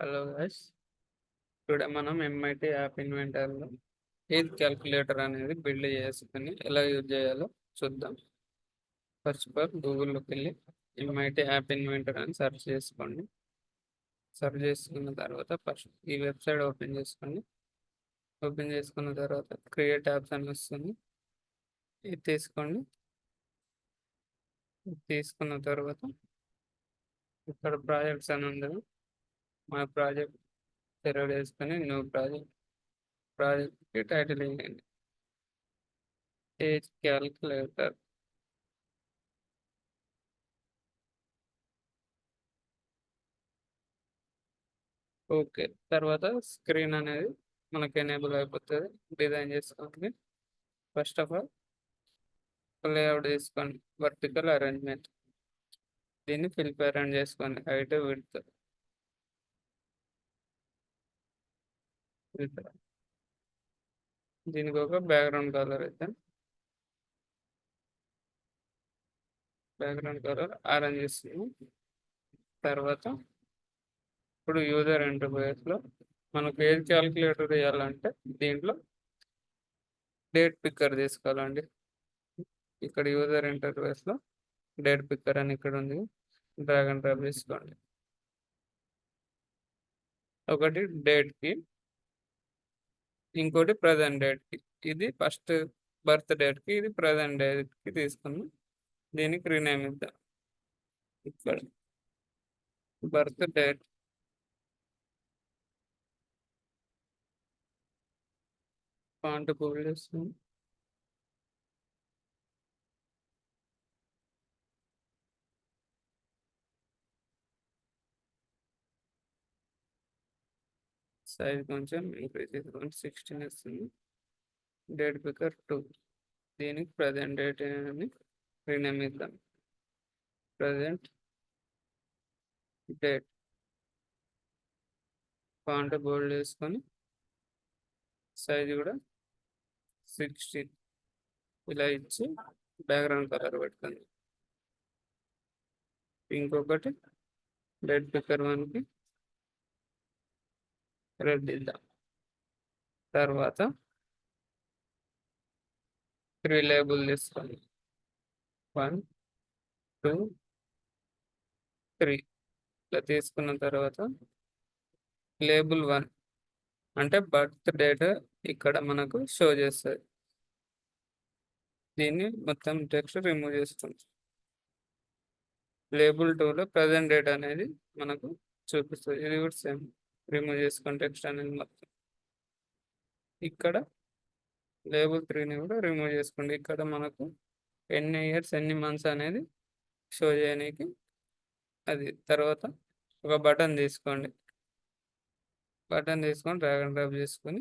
Hello guys, today మనం MIT app ఇన్వెంటర్లో age calculator అనేది build చేసుకుని ఎలా యూజ్ చేయాలో చూద్దాం. ఫస్ట్ ఆఫ్ ఆల్ గూగుల్లోకి వెళ్ళి ఎంఐటి యాప్ ఇన్వెంటర్ అని సెర్చ్ చేసుకోండి. సెర్చ్ చేసుకున్న తర్వాత ఫస్ట్ ఈ వెబ్సైట్ ఓపెన్ చేసుకోండి. ఓపెన్ చేసుకున్న తర్వాత క్రియేట్ యాప్స్ అని వస్తుంది, ఇది తీసుకోండి. తీసుకున్న తర్వాత ఇక్కడ ప్రాజెక్ట్స్ అని ఉండదు, మా ప్రాజెక్ట్ సెలెక్ట్ చేసుకొని న్యూ ప్రాజెక్ట్కి టైటిల్ ఇవ్వండి, ఏజ్ క్యాల్కులేటర్. ఓకే, తర్వాత స్క్రీన్ అనేది మనకి ఎనేబుల్ అయిపోతుంది. డిజైన్ చేసుకోండి. ఫస్ట్ ఆఫ్ ఆల్ లేఅవుట్ తీసుకోండి, వర్టికల్ అరేంజ్మెంట్. దీన్ని ఫిల్ పేరెంట్ చేసుకోండి, హైట్ విడ్త్. దీనికి ఒక బ్యాక్గ్రౌండ్ కలర్ అయితే బ్యాక్గ్రౌండ్ కలర్ ఆరెంజ్ ఇస్తుంది. తర్వాత ఇప్పుడు యూజర్ ఇంటర్ఫేస్లో మనకు ఏజ్ క్యాల్కులేటర్ చేయాలంటే దీంట్లో డేట్ పిక్కర్ తీసుకోవాలండి. ఇక్కడ యూజర్ ఇంటర్ఫేస్లో డేట్ పిక్కర్ అని ఇక్కడ ఉంది, డ్రాగ్ అండ్ డ్రాప్ తీసుకోండి. ఒకటి డేట్కి, ఇంకోటి ప్రజెంట్ డేట్కి. ఇది ఫస్ట్ బర్త్ డేట్కి, ఇది ప్రజెంట్ డేట్కి తీసుకున్నాం. దీనికి రీనేమ్ ఇద్దాం. ఇక్కడ బర్త్ డేట్, ఫాంట్ బోల్డ్ చేస్తాం. సైజ్ కొంచెం ఇంక్రీజ్ చేసుకోండి, 16 ఇస్తుంది. డేట్ పికర్ 2, దీనికి ప్రజెంట్ డేట్ అని రీనేమ్ ఇద్దాం. ప్రజెంట్ డేట్, ఫాంట్ బోల్డ్ చేసుకొని సైజ్ కూడా 16 ఇలా ఇచ్చి బ్యాక్గ్రౌండ్ కలర్ పెట్టుకుంది. ఇంకొకటి డేట్ పికర్ 1కి రెడ్ ఇద్దాం. తర్వాత 3 లేబుల్ తీసుకోండి, 1 2 3. ఇలా తీసుకున్న తర్వాత లేబుల్ 1 అంటే బర్త్ డేట్ ఇక్కడ మనకు షో చేస్తుంది. దీన్ని మొత్తం టెక్స్ట్ రిమూవ్ చేస్తుంది. లేబుల్ 2లో ప్రజెంట్ డేట్ అనేది మనకు చూపిస్తుంది, ఇది కూడా సేమ్. రిమూవ్ చేసుకుని టెక్స్ట్ అనేది మొత్తం. ఇక్కడ లేబుల్ 3ని కూడా రిమూవ్ చేసుకోండి. ఇక్కడ మనకు ఎన్ని ఇయర్స్ ఎన్ని మంత్స్ అనేది షో చేయడానికి అది. తర్వాత ఒక బటన్ తీసుకోండి, బటన్ తీసుకొని డ్రాగ్ అండ్ డ్రాప్ చేసుకొని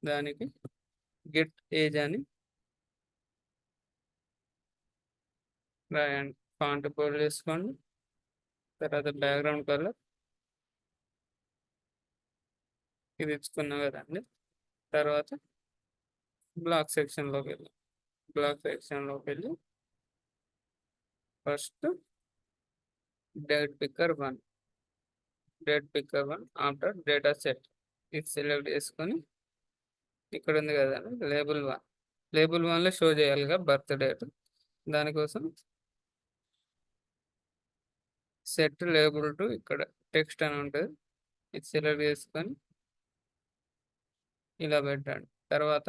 దానికి గెట్ ఏజ్ అని రాయండి. ఫాంట్ బోల్డ్ చేసుకోండి. తర్వాత బ్యాక్గ్రౌండ్ కలర్ ఇది ఇచ్చుకున్నాం కదండి. తర్వాత బ్లాక్ సెక్షన్లోకి వెళ్ళి first date picker 1 after data set ఇది సెలెక్ట్ చేసుకొని ఇక్కడ ఉంది కదండి లేబుల్ 1లో షో చేయాలిగా బర్త్ డేట్. దానికోసం సెట్ లేబుల్ టు ఇక్కడ టెక్స్ట్ అని ఉంటుంది, ఇది సెలెక్ట్ చేసుకొని ఇలా పెట్టండి. తర్వాత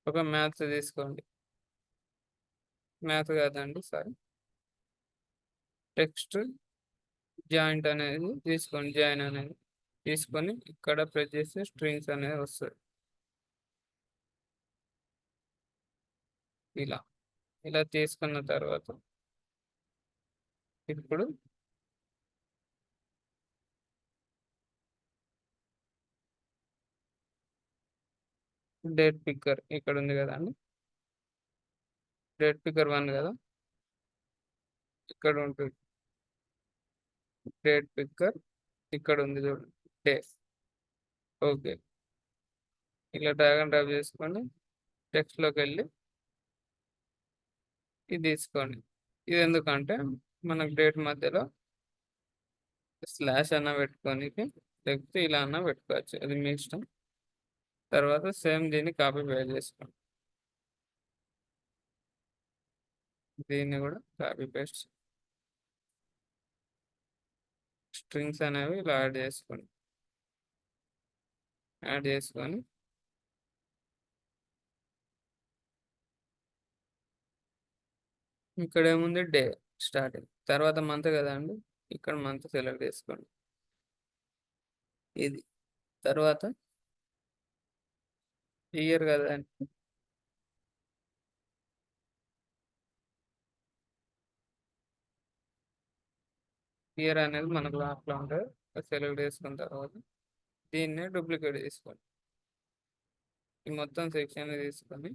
ఒక మ్యాథ్స్ తీసుకోండి, మ్యాథ్ కాదండి సారీ, టెక్స్ట్ జాయింట్ అనేది తీసుకోండి. జాయిన్ అనేది తీసుకొని ఇక్కడ ప్రెస్ చేస్తే స్ట్రింగ్స్ అనేది వస్తుంది. ఇలా తీసుకున్న తర్వాత ఇప్పుడు డేట్ పిక్కర్ ఇక్కడ ఉంది కదండి, డేట్ పిక్కర్ 1 కదా, ఇక్కడ ఉంటుంది డేట్ పిక్కర్, ఇక్కడ ఉంది చూడండి డే. ఓకే, ఇలా డ్రాగ్ అండ్ డ్రాప్ చేసుకోండి. టెక్స్ట్లోకి వెళ్ళి ఇది తీసుకోండి. ఇది ఎందుకంటే మనకు డేట్ మధ్యలో స్లాష్ అన్న పెట్టుకోనికి, లేకపోతే ఇలా అన్న పెట్టుకోవచ్చు, అది మీ ఇష్టం. తర్వాత సేమ్ దీన్ని కాపీ పేస్ట్ చేసుకోండి. దీన్ని కూడా కాపీ పేస్ట్, స్ట్రింగ్స్ అనేవి ఇలా యాడ్ చేసుకొని ఇక్కడ ఏముంది డే స్టార్టింగ్, తర్వాత మంత్ కదా అండి, ఇక్కడ మంత్ సెలెక్ట్ చేసుకోండి. ఇది తర్వాత ఇయర్ కదా అండి, ఇయర్ అనేది మనకు లాస్ట్లో ఉంటుంది. సెలెక్ట్ చేసుకున్న తర్వాత దీన్నే డూప్లికేట్ చేసుకోండి. ఈ మొత్తం సెక్షన్ తీసుకొని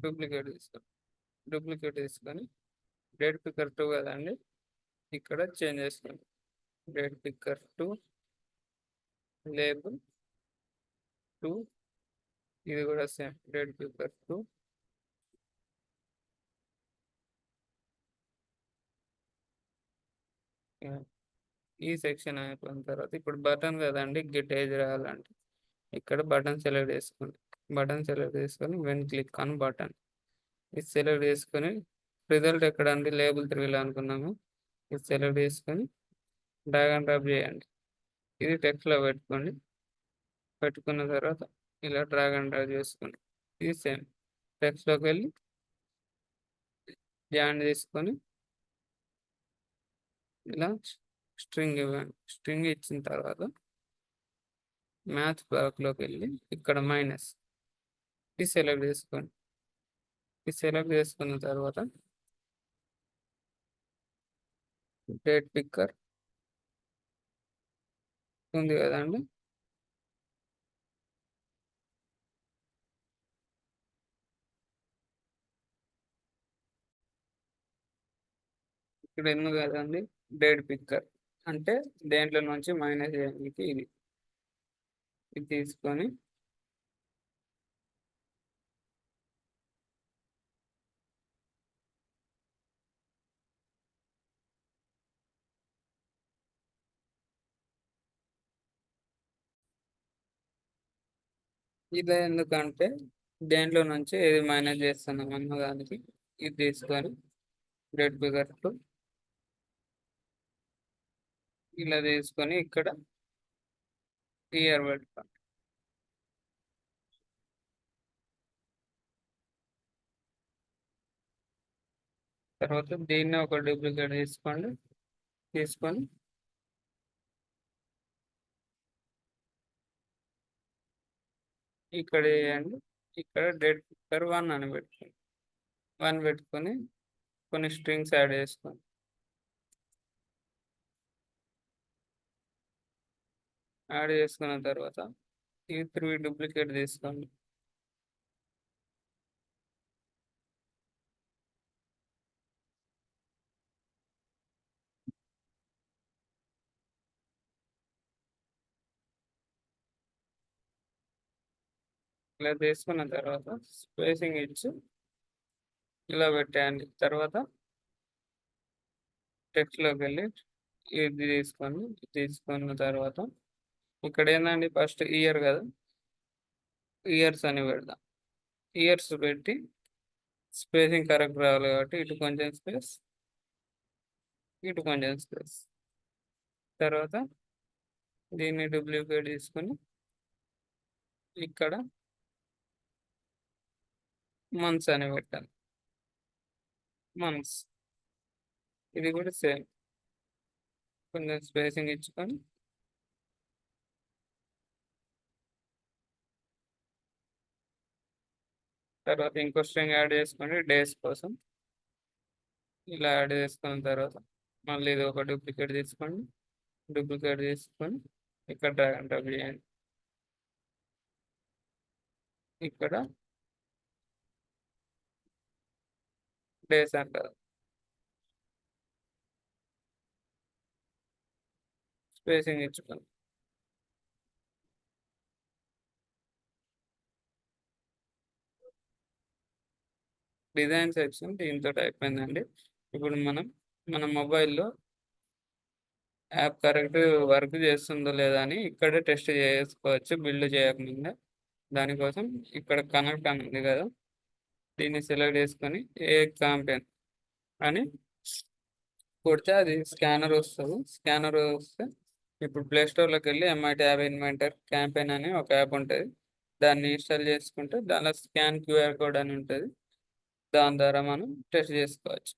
డూప్లికేట్ తీసుకోండి. డూప్లికేట్ తీసుకొని డేట్ పిక్కర్ 2 కదండి, ఇక్కడ చేంజ్ చేసుకోండి. డేట్ పిక్కర్ 2, లేబుల్ 2, ఇది కూడా సేమ్ డేట్ పిక్కర్ 2. ఈ సెక్షన్ అయిపోయిన తర్వాత ఇప్పుడు బటన్ కదండి, గెట్ ఏజ్ రాయాలంటే ఇక్కడ బటన్ సెలెక్ట్ చేసుకోండి. బటన్ సెలెక్ట్ చేసుకొని వెన్ క్లిక్ ఆన్ బటన్, ఇది సెలెక్ట్ చేసుకొని రిజల్ట్ ఎక్కడ అండి, లేబుల్ 3లో అనుకున్నాము. ఇది సెలెక్ట్ చేసుకొని డ్రాగ్ అండ్ డ్రాప్ చేయండి. ఇది టెక్స్ట్లో పెట్టుకోండి. పెట్టుకున్న తర్వాత ఇలా డ్రాగ్ అండ్ డ్రాప్ చేసుకోండి. ఇది సేమ్ టెక్స్ట్లోకి వెళ్ళి జాయిన్ చేసుకొని ఇలా స్ట్రింగ్ ఇవ్వండి. స్ట్రింగ్ ఇచ్చిన తర్వాత మ్యాథ్ బ్లాక్లోకి వెళ్ళి ఇక్కడ మైనస్ ఇది సెలెక్ట్ చేసుకోండి. ఇది సెలెక్ట్ చేసుకున్న తర్వాత డేట్ పిక్కర్ ఉంది కదండి, ఇక్కడ ఎందుకు కదండి డేట్ పిక్కర్ అంటే దేంట్లో నుంచి మైనస్ చేయడానికి ఇది ఇది తీసుకొని ఇదే ఎందుకంటే దేంట్లో నుంచి ఏది మైనస్ చేస్తున్నాం అన్న దానికి ఇది తీసుకొని డేట్ పిక్కర్ 2 ఇలా తీసుకొని ఇక్కడ ఇయర్ పెట్టుకోండి. తర్వాత దీన్ని ఒక డూప్లికేట్ తీసుకోండి. తీసుకొని ఇక్కడ వేయండి. ఇక్కడ డేట్ పిక్కర్ 1 అని పెట్టుకోండి. 1 పెట్టుకొని కొన్ని స్ట్రింగ్స్ యాడ్ చేసుకోండి. యాడ్ చేసుకున్న తర్వాత ఈ 3 డూప్లికేట్ తీసుకోండి. ఇలా తీసుకున్న తర్వాత స్పేసింగ్ ఇచ్చి ఇలా పెట్టేయండి. తర్వాత టెక్స్ట్లోకి వెళ్ళి ఇది తీసుకొని తీసుకున్న తర్వాత ఇక్కడ ఏంటండి ఫస్ట్ ఇయర్ కదా, ఇయర్స్ అని పెడదాం. ఇయర్స్ పెట్టి స్పేసింగ్ కరెక్ట్ రావాలి కాబట్టి ఇటు కొంచెం స్పేస్, ఇటు కొంచెం స్పేస్. తర్వాత దీన్ని డూప్లికేట్ తీసుకొని ఇక్కడ మంత్స్ అని పెట్టాలి. మంత్స్ ఇది కూడా సేమ్ కొంచెం స్పేసింగ్ ఇచ్చుకొని తర్వాత ఇంకో స్ట్రింగ్ యాడ్ చేసుకోండి డేస్ కోసం. ఇలా యాడ్ చేసుకున్న తర్వాత మళ్ళీ ఇది ఒక డూప్లికేట్ తీసుకోండి. డూప్లికేట్ తీసుకొని ఇక్కడ డ్రాగ్ అండ్ డ్రాప్ చేయండి. ఇక్కడ డేస్ అంటారు, స్పేసింగ్ ఇచ్చుకోండి. డిజైన్ సెక్షన్ దీంతో అయిపోయిందండి. ఇప్పుడు మనం మన మొబైల్లో యాప్ కరెక్ట్ వర్క్ చేస్తుందో లేదా అని ఇక్కడే టెస్ట్ చేసుకోవచ్చు బిల్డ్ చేయకముందే. దానికోసం ఇక్కడ కనెక్ట్ అని ఉంది కదా, దీన్ని సెలెక్ట్ చేసుకొని ఏ క్యాంపెయిన్ అని కొడితే అది స్కానర్ వస్తుంది. స్కానర్ వస్తే ఇప్పుడు ప్లే స్టోర్లోకి వెళ్ళి ఎంఐ ట్యాబ్ ఇన్వెంటర్ క్యాంపెయిన్ అని ఒక యాప్ ఉంటుంది. దాన్ని ఇన్స్టాల్ చేసుకుంటే దానిలో స్కాన్ క్యూఆర్ కోడ్ అని ఉంటుంది. దాని ద్వారా మనం టెస్ట్ చేసుకోవచ్చు.